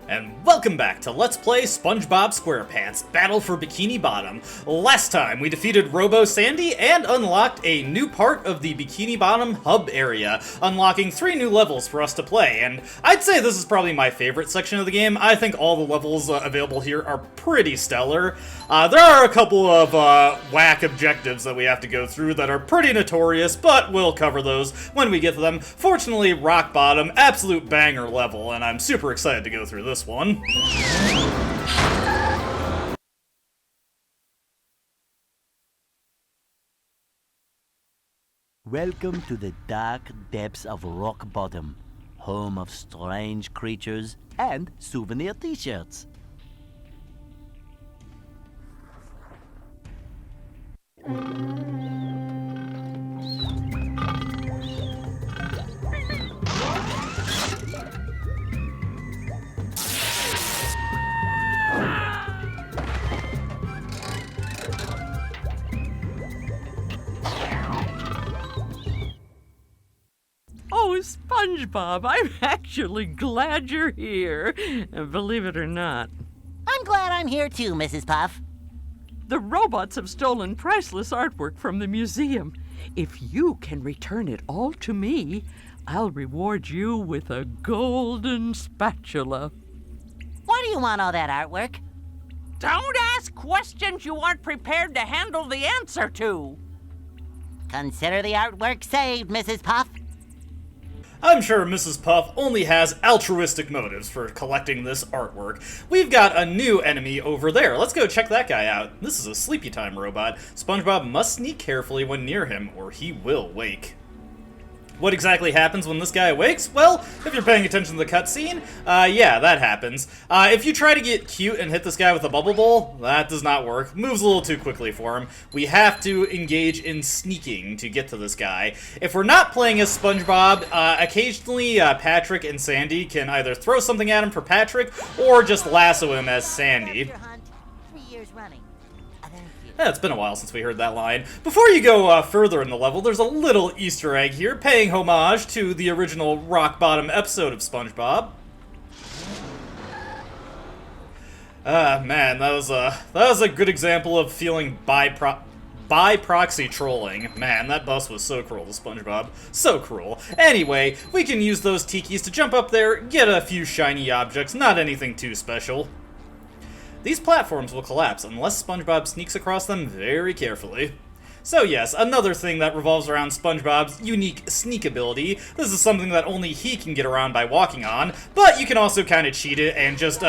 And welcome back to Let's Play SpongeBob SquarePants Battle for Bikini Bottom. Last time we defeated Robo Sandy and unlocked a new part of the Bikini Bottom hub area, unlocking 3 new levels for us to play, and I'd say this is probably my favorite section of the game. I think all the levels available here are pretty stellar. There are a couple of whack objectives that we have to go through that are pretty notorious, but we'll cover those when we get to them. Fortunately, Rock Bottom, absolute banger level, and I'm super excited to go through this one. Welcome to the dark depths of Rock Bottom, home of strange creatures and souvenir t-shirts. Oh, SpongeBob, I'm actually glad you're here, believe it or not. I'm glad I'm here too, Mrs. Puff. The robots have stolen priceless artwork from the museum. If you can return it all to me, I'll reward you with a golden spatula. Why do you want all that artwork? Don't ask questions you aren't prepared to handle the answer to. Consider the artwork saved, Mrs. Puff. I'm sure Mrs. Puff only has altruistic motives for collecting this artwork. We've got a new enemy over there. Let's go check that guy out. This is a sleepy time robot. SpongeBob must sneak carefully when near him, or he will wake. What exactly happens when this guy awakes? Well, if you're paying attention to the cutscene, yeah, that happens. If you try to get cute and hit this guy with a bubble bowl, that does not work. Moves a little too quickly for him. We have to engage in sneaking to get to this guy. If we're not playing as SpongeBob, occasionally Patrick and Sandy can either throw something at him for Patrick, or just lasso him as Sandy. 3 years running. Yeah, it's been a while since we heard that line. Before you go further in the level, there's a little Easter egg here, paying homage to the original Rock Bottom episode of SpongeBob. Man, that was a good example of feeling by proxy trolling. Man, that bus was so cruel to SpongeBob. So cruel. Anyway, we can use those tikis to jump up there, get a few shiny objects, not anything too special. These platforms will collapse unless SpongeBob sneaks across them very carefully. So yes, another thing that revolves around SpongeBob's unique sneak ability. This is something that only he can get around by walking on, but you can also kind of cheat it and just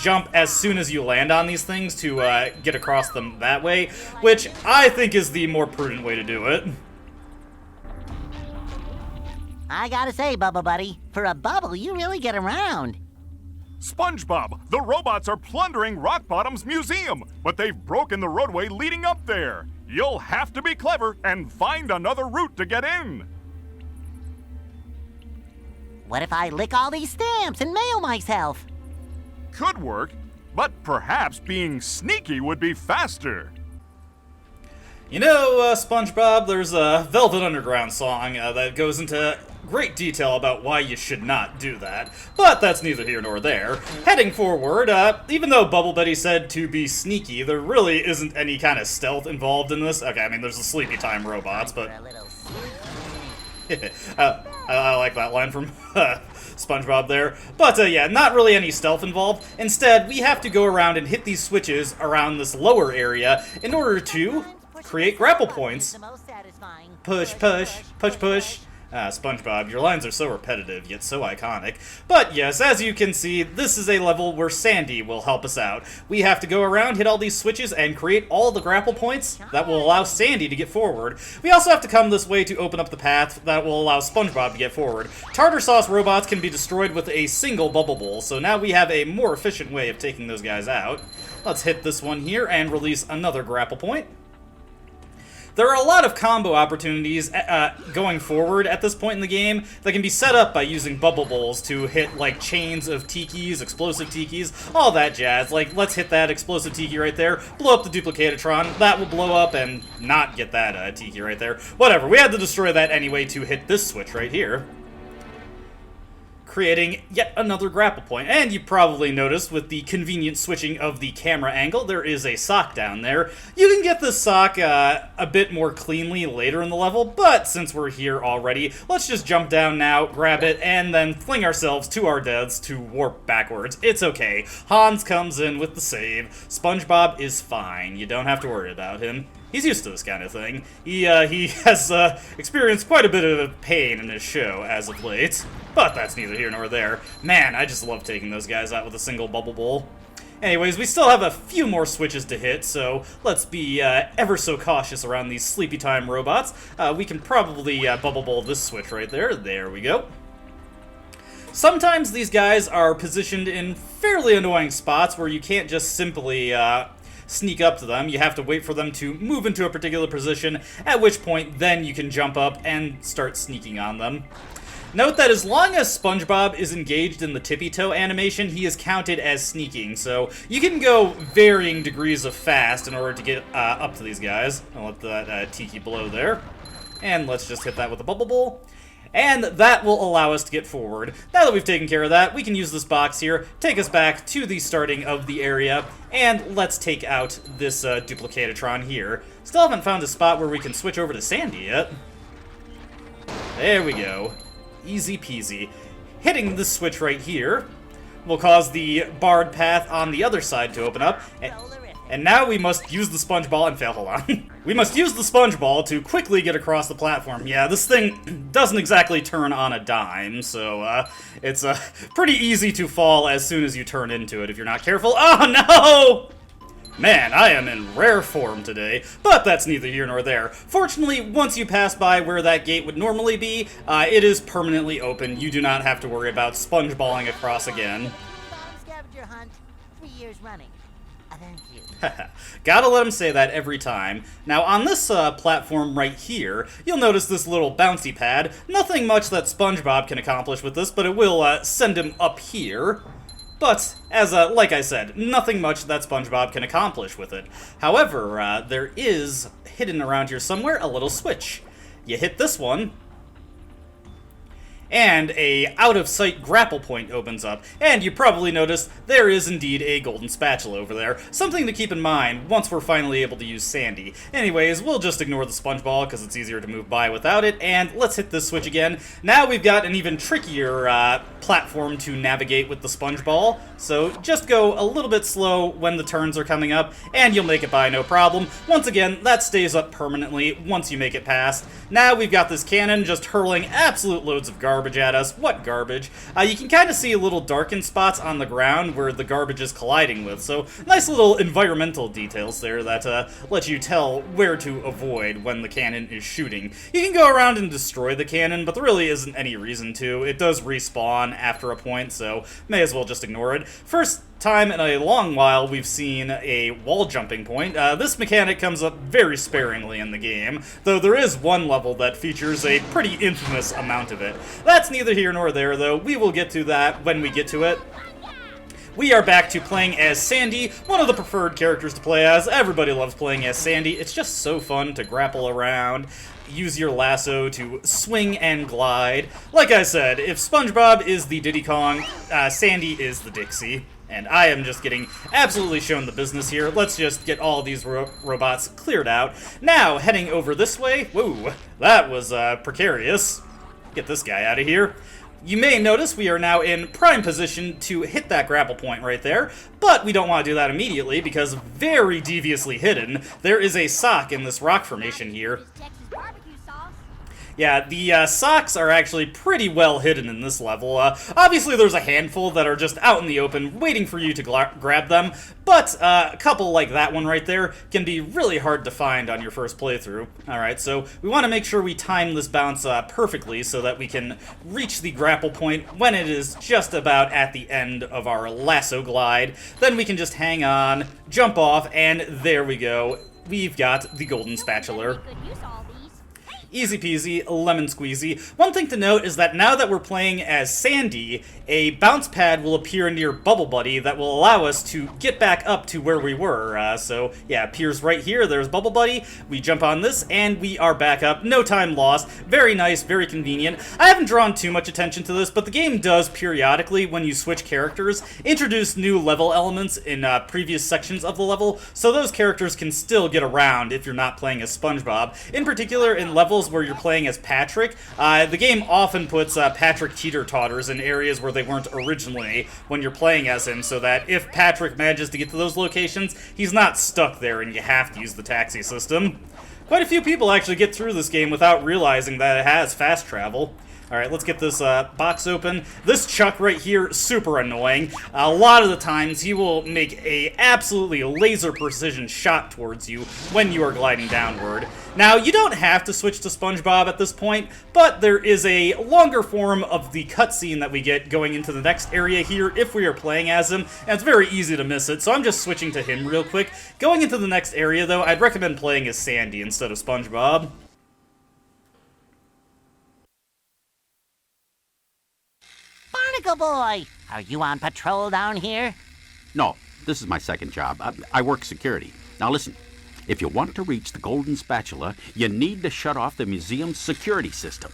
jump as soon as you land on these things to get across them that way, which I think is the more prudent way to do it. I gotta say, Bubble Buddy, for a bubble, you really get around. SpongeBob, the robots are plundering Rock Bottom's museum, but they've broken the roadway leading up there. You'll have to be clever and find another route to get in. What if I lick all these stamps and mail myself? Could work, but perhaps being sneaky would be faster. You know, SpongeBob, there's a Velvet Underground song that goes into great detail about why you should not do that, but that's neither here nor there. Heading forward, even though Bubble Betty said to be sneaky, there really isn't any kind of stealth involved in this. Okay, I mean, there's the sleepy time robots, but I like that line from SpongeBob there. But yeah, not really any stealth involved. Instead, we have to go around and hit these switches around this lower area in order to create grapple points. Push, push, push, push. SpongeBob, your lines are so repetitive, yet so iconic. But yes, as you can see, this is a level where Sandy will help us out. We have to go around, hit all these switches, and create all the grapple points that will allow Sandy to get forward. We also have to come this way to open up the path that will allow SpongeBob to get forward. Tartar sauce robots can be destroyed with a single bubble bowl, so now we have a more efficient way of taking those guys out. Let's hit this one here and release another grapple point. There are a lot of combo opportunities going forward at this point in the game that can be set up by using bubble bowls to hit, like, chains of tikis, explosive tikis, all that jazz. Like, let's hit that explosive tiki right there, blow up the Duplicatatron, that will blow up and not get that tiki right there. Whatever, we had to destroy that anyway to hit this switch right here. creating yet another grapple point. And you probably noticed with the convenient switching of the camera angle, there is a sock down there. You can get this sock a bit more cleanly later in the level, but since we're here already, let's just jump down now, grab it, and then fling ourselves to our deaths to warp backwards. It's okay. Hans comes in with the save. SpongeBob is fine. You don't have to worry about him. He's used to this kind of thing. He has experienced quite a bit of pain in his show as of late, but that's neither here nor there. Man, I just love taking those guys out with a single bubble bowl. Anyways, we still have a few more switches to hit, so let's be ever so cautious around these sleepy time robots. We can probably bubble bowl this switch right there. There we go. Sometimes these guys are positioned in fairly annoying spots where you can't just simply sneak up to them. You have to wait for them to move into a particular position, at which point then you can jump up and start sneaking on them. Note that as long as SpongeBob is engaged in the tippy toe animation, he is counted as sneaking, so you can go varying degrees of fast in order to get up to these guys. I'll let that tiki blow there. And let's just hit that with a bubble bowl. And that will allow us to get forward. Now that we've taken care of that, we can use this box here, take us back to the starting of the area, and let's take out this Duplicatatron here. Still haven't found a spot where we can switch over to Sandy yet. There we go. Easy peasy. Hitting this switch right here will cause the barred path on the other side to open up, and now we must use the sponge ball and fail. Hold on. We must use the sponge ball to quickly get across the platform. Yeah, this thing doesn't exactly turn on a dime, so it's pretty easy to fall as soon as you turn into it if you're not careful. Oh no! Man, I am in rare form today, but that's neither here nor there. Fortunately, once you pass by where that gate would normally be, it is permanently open. You do not have to worry about sponge balling across again. Bomb scavenger hunt, 3 years running. Thank you. Gotta let him say that every time. Now, on this platform right here, you'll notice this little bouncy pad. Nothing much that SpongeBob can accomplish with this, but it will send him up here. But, like I said, nothing much that SpongeBob can accomplish with it. However, there is, hidden around here somewhere, a little switch. You hit this one, and a out-of-sight grapple point opens up. And you probably noticed there is indeed a golden spatula over there. Something to keep in mind once we're finally able to use Sandy. Anyways, we'll just ignore the sponge ball because it's easier to move by without it, and let's hit this switch again. Now we've got an even trickier platform to navigate with the sponge ball, so just go a little bit slow when the turns are coming up, and you'll make it by no problem. Once again, that stays up permanently once you make it past. Now we've got this cannon just hurling absolute loads of garbage at us. What garbage? You can kind of see little darkened spots on the ground where the garbage is colliding with, so nice little environmental details there that let you tell where to avoid when the cannon is shooting. You can go around and destroy the cannon, but there really isn't any reason to. It does respawn after a point, so may as well just ignore it. First time in a long while we've seen a wall jumping point. This mechanic comes up very sparingly in the game, though there is one level that features a pretty infamous amount of it. That's neither here nor there, though. We will get to that when we get to it. We are back to playing as Sandy, one of the preferred characters to play as. Everybody loves playing as Sandy. It's just so fun to grapple around, use your lasso to swing and glide. Like I said, if SpongeBob is the Diddy Kong, Sandy is the Dixie. And I am just getting absolutely shown the business here. Let's just get all these robots cleared out. Now, heading over this way. Whoa, that was precarious. Get this guy out of here. You may notice we are now in prime position to hit that grapple point right there, but we don't want to do that immediately because very deviously hidden, there is a sock in this rock formation here. Yeah, the socks are actually pretty well hidden in this level. Obviously, there's a handful that are just out in the open, waiting for you to grab them, but a couple like that one right there can be really hard to find on your first playthrough. Alright, so we want to make sure we time this bounce perfectly so that we can reach the grapple point when it is just about at the end of our lasso glide. Then we can just hang on, jump off, and there we go. We've got the golden spatula. Easy peasy, lemon squeezy. One thing to note is that now that we're playing as Sandy, a bounce pad will appear near Bubble Buddy that will allow us to get back up to where we were. So yeah, appears right here. There's Bubble Buddy. We jump on this and we are back up. No time lost. Very nice, very convenient. I haven't drawn too much attention to this, but the game does periodically, when you switch characters, introduce new level elements in previous sections of the level, so those characters can still get around if you're not playing as SpongeBob. In particular, in levels where you're playing as Patrick, the game often puts Patrick teeter-totters in areas where they weren't originally when you're playing as him, so that if Patrick manages to get to those locations, he's not stuck there and you have to use the taxi system. Quite a few people actually get through this game without realizing that it has fast travel. Alright, let's get this box open. This Chuck right here, super annoying. A lot of the times, he will make a absolutely laser precision shot towards you when you are gliding downward. Now, you don't have to switch to SpongeBob at this point, but there is a longer form of the cutscene that we get going into the next area here if we are playing as him, and it's very easy to miss it, so I'm just switching to him real quick. Going into the next area, though, I'd recommend playing as Sandy instead of SpongeBob. Barnacle Boy, are you on patrol down here? No, this is my second job. I work security. Now listen, if you want to reach the golden spatula, you need to shut off the museum's security system.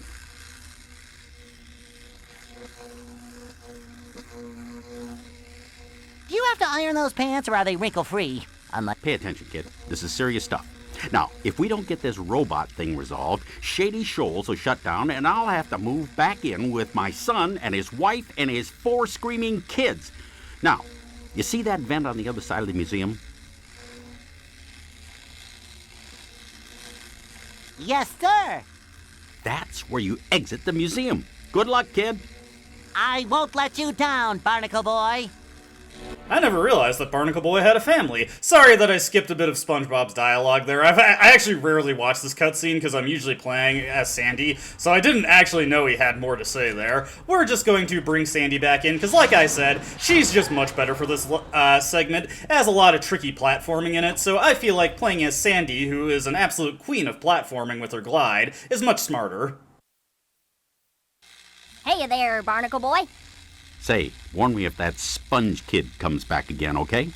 Do you have to iron those pants or are they wrinkle-free? Pay attention, kid. This is serious stuff. Now, if we don't get this robot thing resolved, Shady Shoals will shut down and I'll have to move back in with my son and his wife and his 4 screaming kids. Now, you see that vent on the other side of the museum? Yes, sir. That's where you exit the museum. Good luck, kid. I won't let you down, Barnacle Boy. I never realized that Barnacle Boy had a family. Sorry that I skipped a bit of SpongeBob's dialogue there. I actually rarely watch this cutscene because I'm usually playing as Sandy, so I didn't actually know he had more to say there. We're just going to bring Sandy back in because, like I said, she's just much better for this segment. It has a lot of tricky platforming in it, so I feel like playing as Sandy, who is an absolute queen of platforming with her glide, is much smarter. Hey there, Barnacle Boy. Say, warn me if that sponge kid comes back again, okay?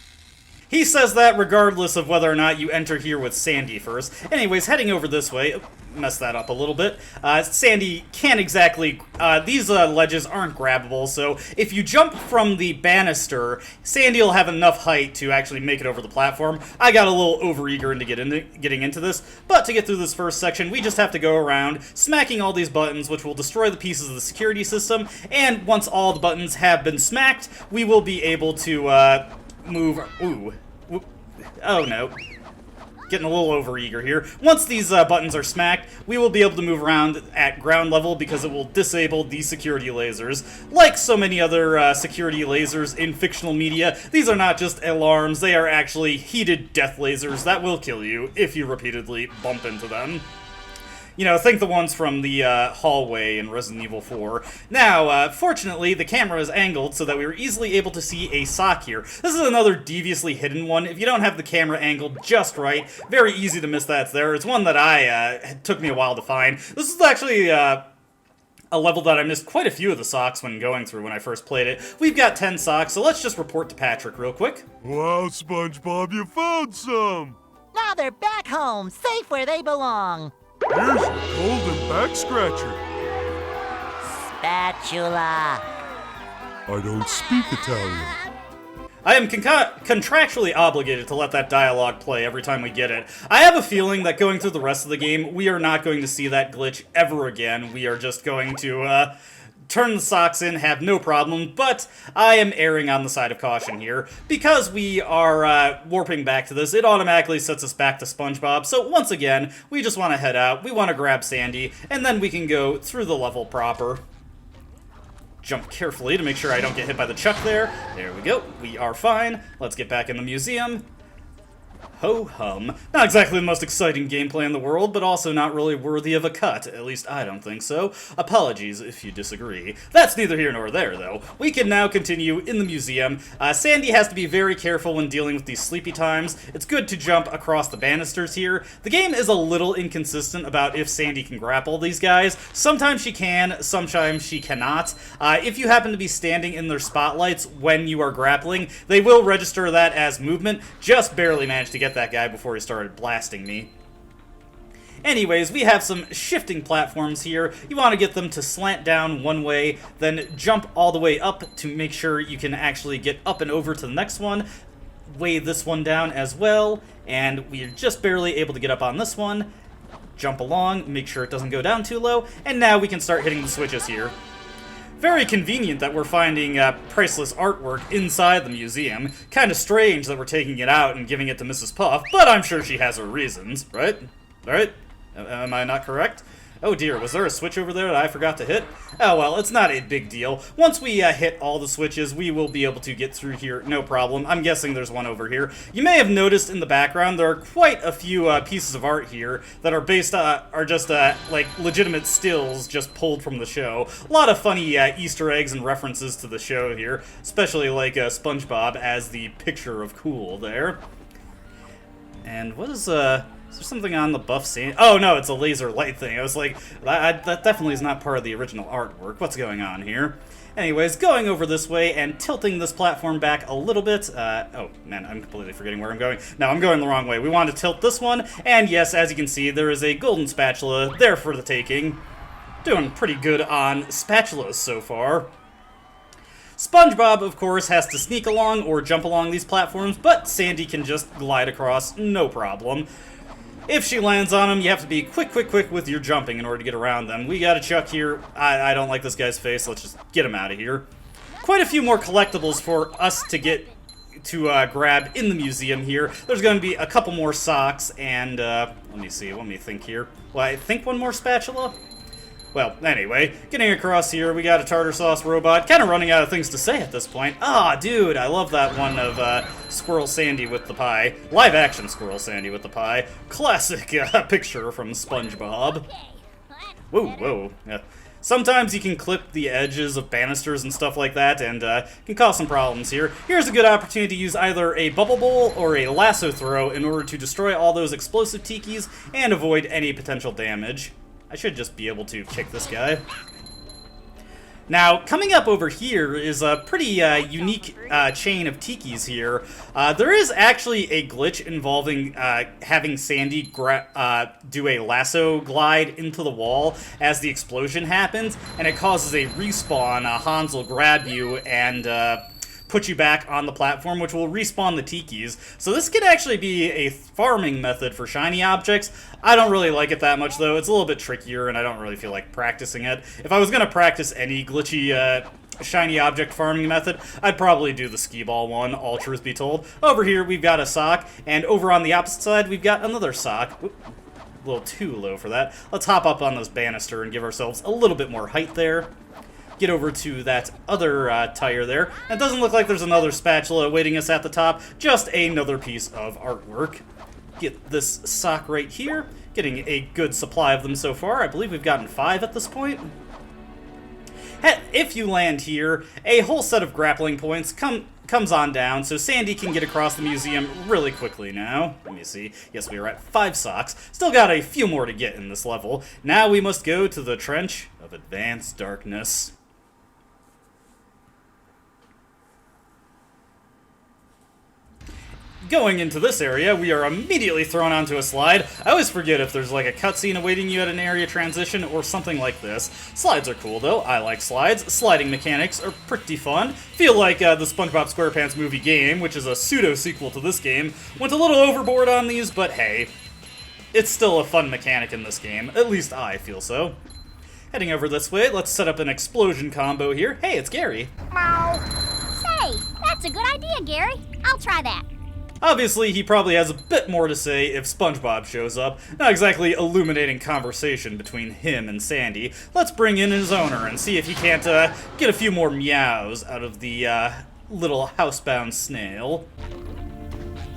He says that regardless of whether or not you enter here with Sandy first. Anyways, heading over this way, messed that up a little bit. Sandy can't exactly, these ledges aren't grabbable, so if you jump from the banister, Sandy will have enough height to actually make it over the platform. I got a little overeager into getting into this, but to get through this first section, we just have to go around smacking all these buttons, which will destroy the pieces of the security system, and once all the buttons have been smacked, we will be able to, move. Oh no. Getting a little overeager here. Once these buttons are smacked, we will be able to move around at ground level because it will disable the security lasers. Like so many other security lasers in fictional media, these are not just alarms, they are actually heated death lasers that will kill you if you repeatedly bump into them. You know, think the ones from the hallway in Resident Evil 4. Now, fortunately, the camera is angled so that we were easily able to see a sock here. This is another deviously hidden one. If you don't have the camera angled just right, very easy to miss that's there. It's one that it took me a while to find. This is actually a level that I missed quite a few of the socks when going through when I first played it. We've got 10 socks, so let's just report to Patrick real quick. Wow, SpongeBob, you found some! Now they're back home, safe where they belong. Here's your golden back scratcher. Spatula. I don't speak Italian. I am contractually obligated to let that dialogue play every time we get it. I have a feeling that going through the rest of the game, we are not going to see that glitch ever again. We are just going to, turn the socks in, have no problem, but I am erring on the side of caution here. Because we are warping back to this, it automatically sets us back to SpongeBob, so once again, we just want to head out, we want to grab Sandy, and then we can go through the level proper. Jump carefully to make sure I don't get hit by the Chuck there. There we go, we are fine. Let's get back in the museum. Ho-hum. Not exactly the most exciting gameplay in the world, but also not really worthy of a cut. At least I don't think so. Apologies if you disagree. That's neither here nor there, though. We can now continue in the museum. Sandy has to be very careful when dealing with these sleepy times. It's good to jump across the banisters here. The game is a little inconsistent about if Sandy can grapple these guys. Sometimes she can, sometimes she cannot. If you happen to be standing in their spotlights when you are grappling, they will register that as movement. Just barely managed to get that guy before he started blasting me. Anyways, we have some shifting platforms here. You want to get them to slant down one way, then jump all the way up to make sure you can actually get up and over to the next one. Weigh this one down as well, and we're just barely able to get up on this one. Jump along, make sure it doesn't go down too low, and now we can start hitting the switches here. Very convenient that we're finding priceless artwork inside the museum. Kind of strange that we're taking it out and giving it to Mrs. Puff, but I'm sure she has her reasons, right? Right? Am I not correct? Oh dear, was there a switch over there that I forgot to hit? Oh well, it's not a big deal. Once we hit all the switches, we will be able to get through here, no problem. I'm guessing there's one over here. You may have noticed in the background there are quite a few pieces of art here that are based are just like legitimate stills just pulled from the show. A lot of funny Easter eggs and references to the show here, especially like SpongeBob as the picture of cool there. And what is Is there something on the buff scene? Oh no, it's a laser light thing. I was like, that definitely is not part of the original artwork. What's going on here? Anyways, going over this way and tilting this platform back a little bit. Oh man, I'm completely forgetting where I'm going. No, I'm going the wrong way. We want to tilt this one, and yes, as you can see, there is a golden spatula there for the taking. Doing pretty good on spatulas so far. SpongeBob, of course, has to sneak along or jump along these platforms, but Sandy can just glide across, no problem. If she lands on him, you have to be quick with your jumping in order to get around them. We got a Chuck here. I don't like this guy's face. Let's just get him out of here. Quite a few more collectibles for us to get to grab in the museum here. There's going to be a couple more socks and, let me think here. Well, I think one more spatula? Well, anyway, getting across here, we got a tartar sauce robot. Kind of running out of things to say at this point. Ah, dude, I love that one of Squirrel Sandy with the pie. Live action Squirrel Sandy with the pie. Classic picture from SpongeBob. Whoa. Yeah. Sometimes you can clip the edges of banisters and stuff like that, and can cause some problems here. Here's a good opportunity to use either a bubble bowl or a lasso throw in order to destroy all those explosive tikis and avoid any potential damage. I should just be able to kick this guy. Now, coming up over here is a pretty unique chain of tikis here. There is actually a glitch involving having Sandy do a lasso glide into the wall as the explosion happens, and it causes a respawn. Hans will grab you and put you back on the platform, which will respawn the tikis. So this could actually be a farming method for shiny objects. I don't really like it that much, though. It's a little bit trickier, and I don't really feel like practicing it. If I was going to practice any glitchy shiny object farming method, I'd probably do the skee ball one, all truth be told. Over here, we've got a sock, and over on the opposite side, we've got another sock. Oop, a little too low for that. Let's hop up on this banister and give ourselves a little bit more height there. Get over to that other tire there. It doesn't look like there's another spatula awaiting us at the top, just another piece of artwork. Get this sock right here. Getting a good supply of them so far. I believe we've gotten 5 at this point. If you land here, a whole set of grappling points comes on down, so Sandy can get across the museum really quickly now. Let me see. Yes, we are at 5 socks. Still got a few more to get in this level. Now we must go to the Trench of Advanced Darkness. Going into this area, we are immediately thrown onto a slide. I always forget if there's like a cutscene awaiting you at an area transition or something like this. Slides are cool though, I like slides. Sliding mechanics are pretty fun. Feel like the SpongeBob SquarePants movie game, which is a pseudo-sequel to this game, went a little overboard on these, but hey, it's still a fun mechanic in this game. At least I feel so. Heading over this way, let's set up an explosion combo here. Hey, it's Gary. Say, that's a good idea, Gary. I'll try that. Obviously, he probably has a bit more to say if SpongeBob shows up. Not exactly illuminating conversation between him and Sandy. Let's bring in his owner and see if he can't get a few more meows out of the little housebound snail.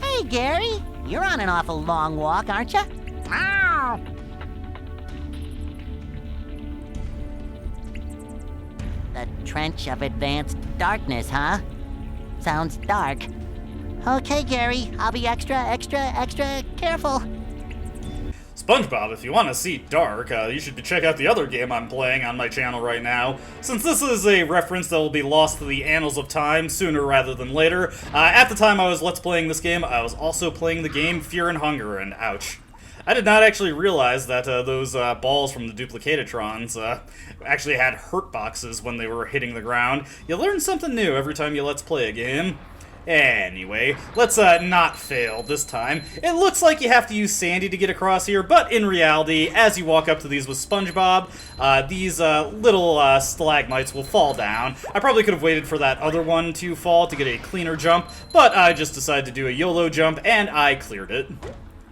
Hey, Hey, Gary. You're on an awful long walk, aren't you? Ow! The Trench of Advanced Darkness, huh? Sounds dark. Okay, Gary. I'll be extra careful. SpongeBob, if you want to see dark, you should check out the other game I'm playing on my channel right now. Since this is a reference that will be lost to the annals of time sooner rather than later, at the time I was Let's Playing this game, I was also playing the game Fear and Hunger, and ouch. I did not actually realize that those balls from the Duplicatatrons actually had hurt boxes when they were hitting the ground. You learn something new every time you Let's Play a game. Anyway, let's not fail this time. It looks like you have to use Sandy to get across here, but in reality, as you walk up to these with SpongeBob, these little stalagmites will fall down. I probably could have waited for that other one to fall to get a cleaner jump, but I just decided to do a YOLO jump, and I cleared it.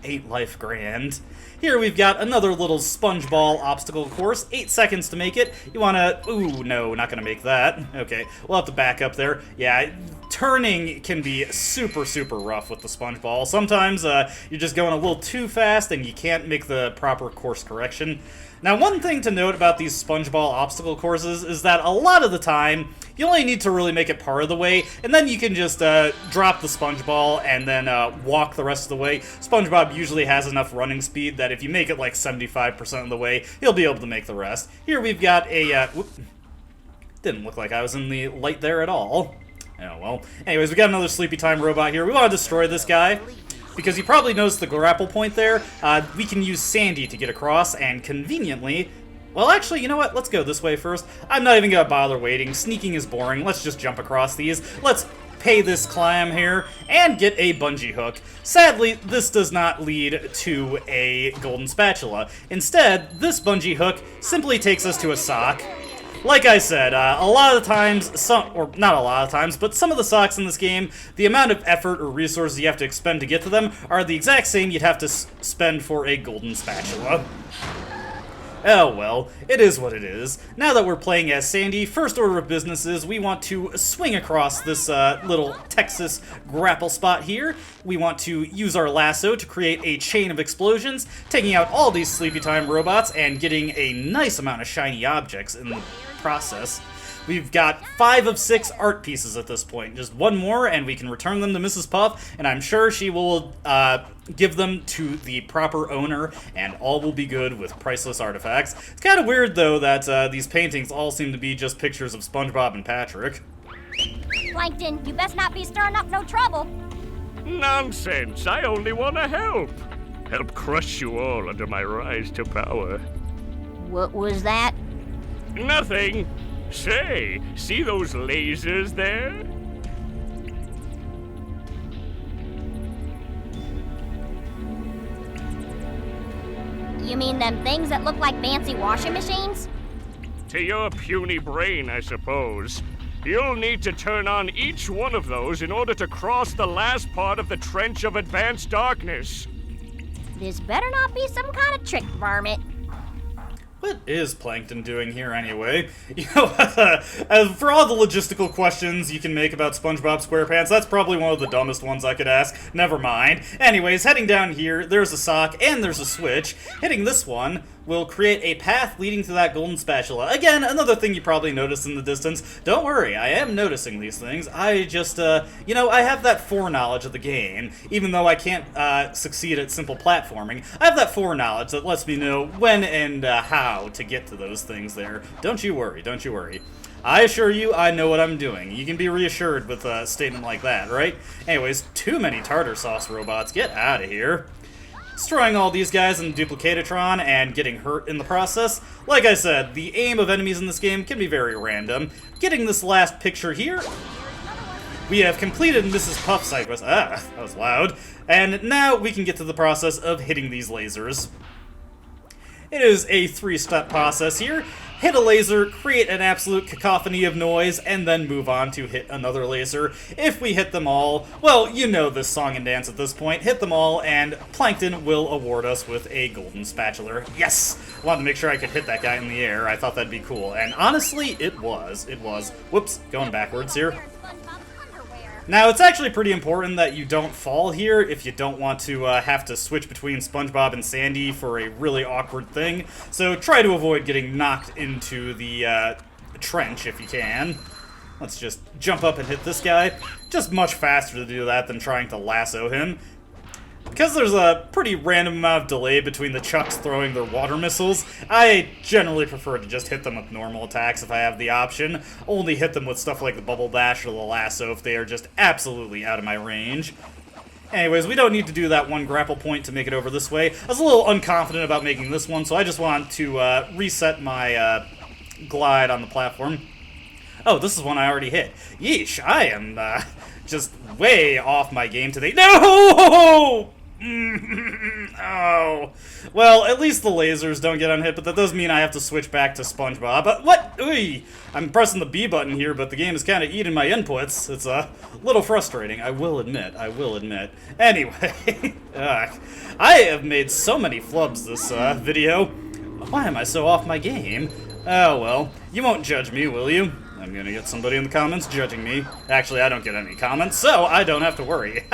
Ain't life grand? Here we've got another little SpongeBall obstacle course, 8 seconds to make it. You wanna, ooh, no, not gonna make that. Okay, we'll have to back up there. Yeah, turning can be super rough with the SpongeBall. Sometimes you're just going a little too fast and you can't make the proper course correction. Now, one thing to note about these SpongeBall obstacle courses is that a lot of the time, you only need to really make it part of the way, and then you can just drop the SpongeBall and then walk the rest of the way. SpongeBob usually has enough running speed that if you make it like 75% of the way, he'll be able to make the rest. Here we've got a... whoop, didn't look like I was in the light there at all. Oh, well. Anyways, we got another Sleepy Time robot here. We want to destroy this guy, because you probably noticed the grapple point there. We can use Sandy to get across, and conveniently... Well, actually, you know what? Let's go this way first. I'm not even gonna bother waiting. Sneaking is boring. Let's just jump across these. Let's pay this climb here, and get a bungee hook. Sadly, this does not lead to a golden spatula. Instead, this bungee hook simply takes us to a sock. Like I said, a lot of the times, or not a lot of times, but some of the socks in this game, the amount of effort or resources you have to expend to get to them are the exact same you'd have to spend for a golden spatula. Oh well, it is what it is. Now that we're playing as Sandy, first order of business is we want to swing across this little Texas grapple spot here. We want to use our lasso to create a chain of explosions, taking out all these Sleepy Time robots and getting a nice amount of shiny objects in the process. We've got 5 of 6 art pieces at this point. Just one more and we can return them to Mrs. Puff, and I'm sure she will give them to the proper owner, and all will be good with priceless artifacts. It's kind of weird, though, that these paintings all seem to be just pictures of SpongeBob and Patrick. Plankton, you best not be stirring up no trouble. Nonsense! I only want to help! Help crush you all under my rise to power. What was that? Nothing! Say, see those lasers there? You mean them things that look like fancy washing machines? To your puny brain, I suppose. You'll need to turn on each one of those in order to cross the last part of the Trench of Advanced Darkness. This better not be some kind of trick, varmint. What is Plankton doing here anyway? You know, for all the logistical questions you can make about SpongeBob SquarePants, that's probably one of the dumbest ones I could ask. Never mind. Anyways, heading down here, there's a sock and there's a switch. Hitting this one will create a path leading to that golden spatula. Again, another thing you probably noticed in the distance. Don't worry, I am noticing these things. I just, you know, I have that foreknowledge of the game. Even though I can't succeed at simple platforming, I have that foreknowledge that lets me know when and how to get to those things there. Don't you worry, don't you worry. I assure you, I know what I'm doing. You can be reassured with a statement like that, right? Anyways, too many tartar sauce robots. Get out of here. Destroying all these guys in Duplicatatron and getting hurt in the process. Like I said, the aim of enemies in this game can be very random. Getting this last picture here, we have completed Mrs. Puff's side quest. Ah, that was loud. And now we can get to the process of hitting these lasers. It is a 3-step process here. Hit a laser, create an absolute cacophony of noise, and then move on to hit another laser. If we hit them all, well, you know this song and dance at this point. Hit them all, and Plankton will award us with a golden spatula. Yes! I wanted to make sure I could hit that guy in the air. I thought that'd be cool. And honestly, it was. It was. Whoops, going backwards here. Now, it's actually pretty important that you don't fall here if you don't want to have to switch between SpongeBob and Sandy for a really awkward thing. So try to avoid getting knocked into the trench if you can. Let's just jump up and hit this guy. Just much faster to do that than trying to lasso him. Because there's a pretty random amount of delay between the Chucks throwing their water missiles, I generally prefer to just hit them with normal attacks if I have the option. Only hit them with stuff like the Bubble Bash or the Lasso if they are just absolutely out of my range. Anyways, we don't need to do that one grapple point to make it over this way. I was a little unconfident about making this one, so I just want to reset my glide on the platform. Oh, this is one I already hit. Yeesh, I am just way off my game today. No! Oh. Well, at least the lasers don't get unhit, but that does mean I have to switch back to SpongeBob. But what? Ooh, I'm pressing the B button here, but the game is kind of eating my inputs. It's a little frustrating, I will admit. Anyway, I have made so many flubs this video. Why am I so off my game? Oh, well, you won't judge me, will you? I'm gonna get somebody in the comments judging me. Actually, I don't get any comments, so I don't have to worry.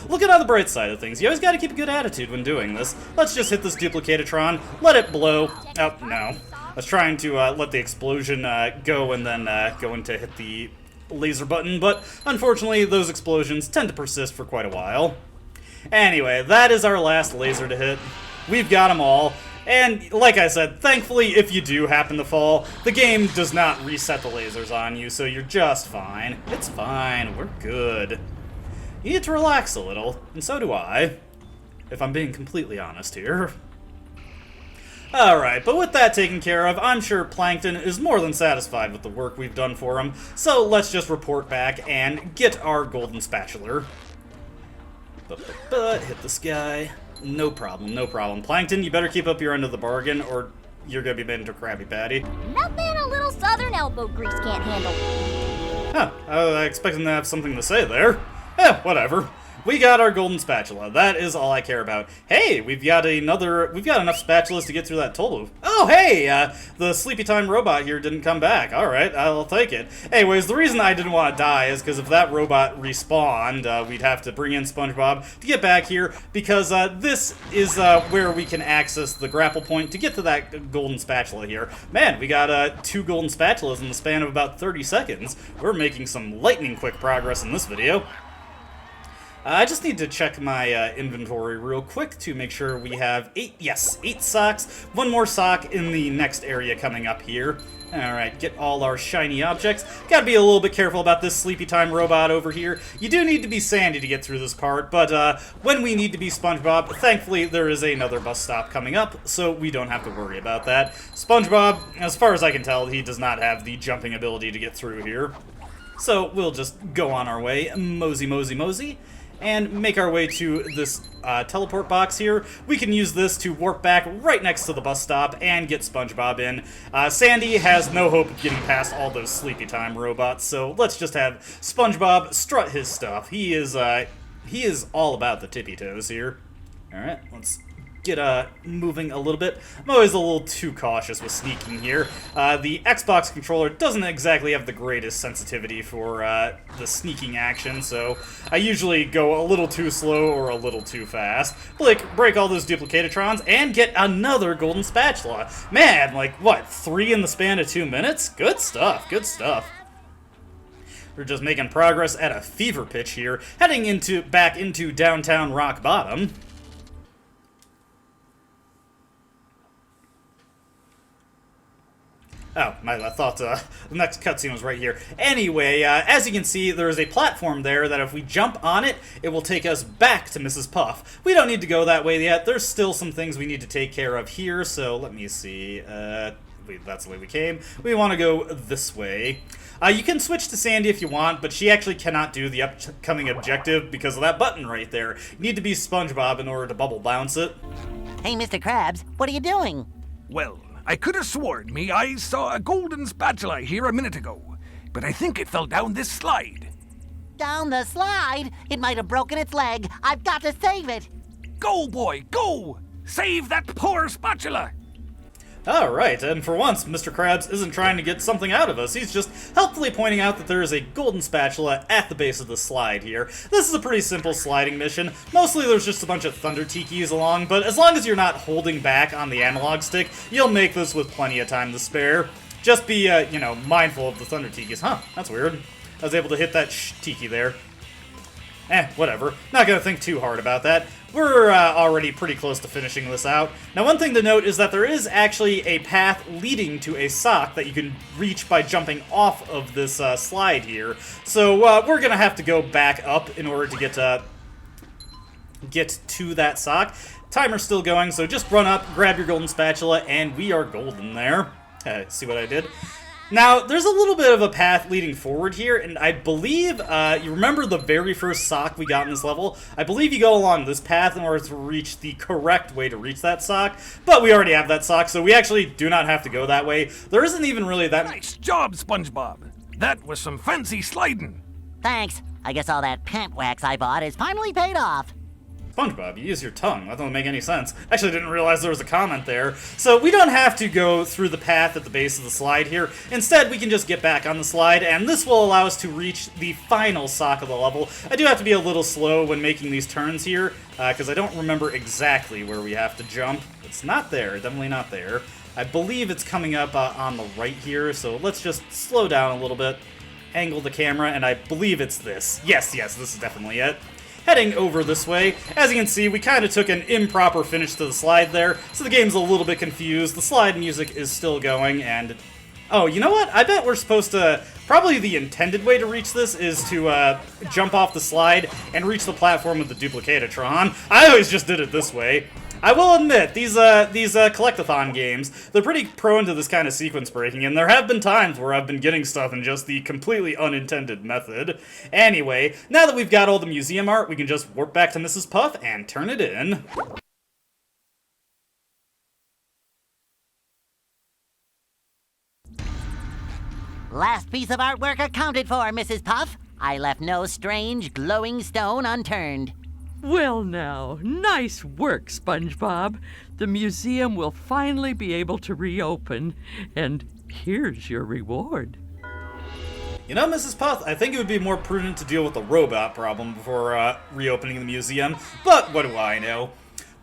Look at on the bright side of things. You always gotta keep a good attitude when doing this. Let's just hit this Duplicatitron, let it blow. Oh, no. I was trying to let the explosion go and then go in to hit the laser button, but unfortunately, those explosions tend to persist for quite a while. Anyway, that is our last laser to hit. We've got them all. And, like I said, thankfully, if you do happen to fall, the game does not reset the lasers on you, so you're just fine. It's fine. We're good. You need to relax a little, and so do I, if I'm being completely honest here. Alright, but with that taken care of, I'm sure Plankton is more than satisfied with the work we've done for him, so let's just report back and get our golden spatula. Hit this guy. No problem, no problem. Plankton, you better keep up your end of the bargain, or you're gonna be made into a Krabby Patty. Nothing a little southern elbow grease can't handle. Huh, I was expecting to have something to say there. Eh, whatever. We got our golden spatula. That is all I care about. Hey, we've got enough spatulas to get through that toll booth. Oh, hey, the Sleepy Time robot here didn't come back. All right, I'll take it. Anyways, the reason I didn't want to die is because if that robot respawned, we'd have to bring in SpongeBob to get back here, because this is where we can access the grapple point to get to that golden spatula here. Man, we got 2 golden spatulas in the span of about 30 seconds. We're making some lightning quick progress in this video. I just need to check my inventory real quick to make sure we have 8 socks. 1 more sock in the next area coming up here. Alright, get all our shiny objects. Gotta be a little bit careful about this Sleepy Time robot over here. You do need to be Sandy to get through this part, but when we need to be SpongeBob, thankfully there is another bus stop coming up, so we don't have to worry about that. SpongeBob, as far as I can tell, he does not have the jumping ability to get through here. So we'll just go on our way, mosey, and make our way to this teleport box here. We can use this to warp back right next to the bus stop and get SpongeBob in. Sandy has no hope of getting past all those Sleepy Time robots, so let's just have SpongeBob strut his stuff. He is all about the tippy toes here. Alright, let's get moving a little bit. I'm always a little too cautious with sneaking here. The Xbox controller doesn't exactly have the greatest sensitivity for the sneaking action, so I usually go a little too slow or a little too fast. Break all those Duplicatitrons and get another golden spatula. Man, like what, 3 in the span of 2 minutes? Good stuff, good stuff. We're just making progress at a fever pitch here, heading back into downtown Rock Bottom. Oh, I thought the next cutscene was right here. Anyway, as you can see, there is a platform there that if we jump on it, it will take us back to Mrs. Puff. We don't need to go that way yet. There's still some things we need to take care of here, so let me see. That's the way we came. We want to go this way. You can switch to Sandy if you want, but she actually cannot do the upcoming objective because of that button right there. You need to be SpongeBob in order to bubble bounce it. Hey, Mr. Krabs, what are you doing? Well, I could have sworn me I saw a golden spatula here a minute ago, but I think it fell down this slide. Down the slide? It might have broken its leg. I've got to save it. Go, boy, go! Save that poor spatula! Alright, and for once, Mr. Krabs isn't trying to get something out of us. He's just helpfully pointing out that there is a golden spatula at the base of the slide here. This is a pretty simple sliding mission. Mostly there's just a bunch of Thunder Tikis along, but as long as you're not holding back on the analog stick, you'll make this with plenty of time to spare. Just be, you know, mindful of the Thunder Tikis. Huh, that's weird. I was able to hit that tiki there. Whatever. Not gonna think too hard about that. We're already pretty close to finishing this out. Now, one thing to note is that there is actually a path leading to a sock that you can reach by jumping off of this slide here. So we're gonna have to go back up in order to get to that sock. Timer's still going, so just run up, grab your golden spatula, and we are golden there. See what I did? Now, there's a little bit of a path leading forward here, and I believe, you remember the very first sock we got in this level? I believe you go along this path in order to reach the correct way to reach that sock, but we already have that sock, so we actually do not have to go that way. There isn't even really that... Nice job, SpongeBob. That was some fancy sliding. Thanks. I guess all that pant wax I bought is finally paid off. SpongeBob, you use your tongue. That doesn't make any sense. Actually, didn't realize there was a comment there. So we don't have to go through the path at the base of the slide here. Instead, we can just get back on the slide, and this will allow us to reach the final sock of the level. I do have to be a little slow when making these turns here, because I don't remember exactly where we have to jump. It's not there, definitely not there. I believe it's coming up on the right here, so let's just slow down a little bit, angle the camera, and I believe it's this. Yes, this is definitely it. Heading over this way. As you can see, we kind of took an improper finish to the slide there, so the game's a little bit confused. The slide music is still going, and... Oh, you know what? I bet we're supposed to... Probably the intended way to reach this is to jump off the slide and reach the platform with the Duplicatatron. I always just did it this way. I will admit, these collectathon games, they're pretty prone to this kind of sequence breaking, and there have been times where I've been getting stuff in just the completely unintended method. Anyway, now that we've got all the museum art, we can just warp back to Mrs. Puff and turn it in. Last piece of artwork accounted for, Mrs. Puff. I left no strange, glowing stone unturned. Well now, nice work, SpongeBob. The museum will finally be able to reopen, and here's your reward. You know, Mrs. Puff, I think it would be more prudent to deal with the robot problem before reopening the museum, but what do I know?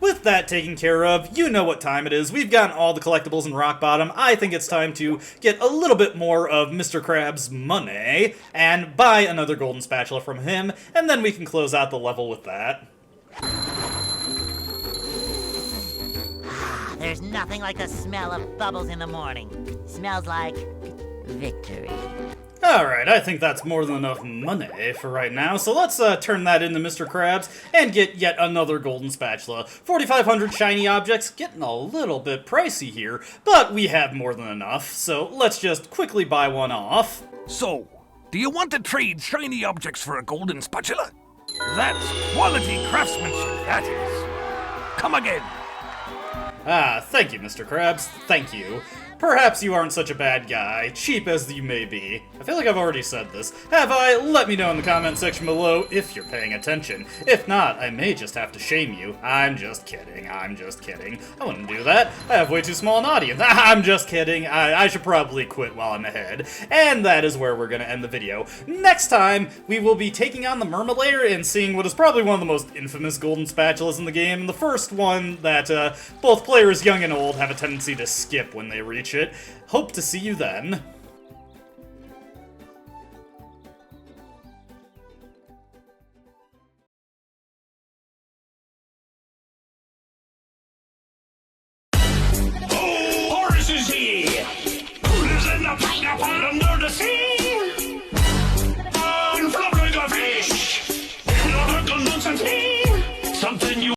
With that taken care of, you know what time it is. We've gotten all the collectibles in Rock Bottom. I think it's time to get a little bit more of Mr. Krabs' money and buy another golden spatula from him, and then we can close out the level with that. There's nothing like the smell of bubbles in the morning. Smells like victory. Alright, I think that's more than enough money for right now, so let's turn that into Mr. Krabs and get yet another golden spatula. 4,500 shiny objects, getting a little bit pricey here, but we have more than enough, so let's just quickly buy one off. So, do you want to trade shiny objects for a golden spatula? That's quality craftsmanship, that is. Come again. Thank you, Mr. Krabs. Thank you. Perhaps you aren't such a bad guy, cheap as you may be. I feel like I've already said this. Have I? Let me know in the comment section below if you're paying attention. If not, I may just have to shame you. I'm just kidding. I'm just kidding. I wouldn't do that. I have way too small an audience. I'm just kidding. I should probably quit while I'm ahead. And that is where we're going to end the video. Next time, we will be taking on the Mermalator and seeing what is probably one of the most infamous golden spatulas in the game, and the first one that both players young and old have a tendency to skip when they reach it. Hope to see you then. Horses here! Who's in the pineapple under the sea?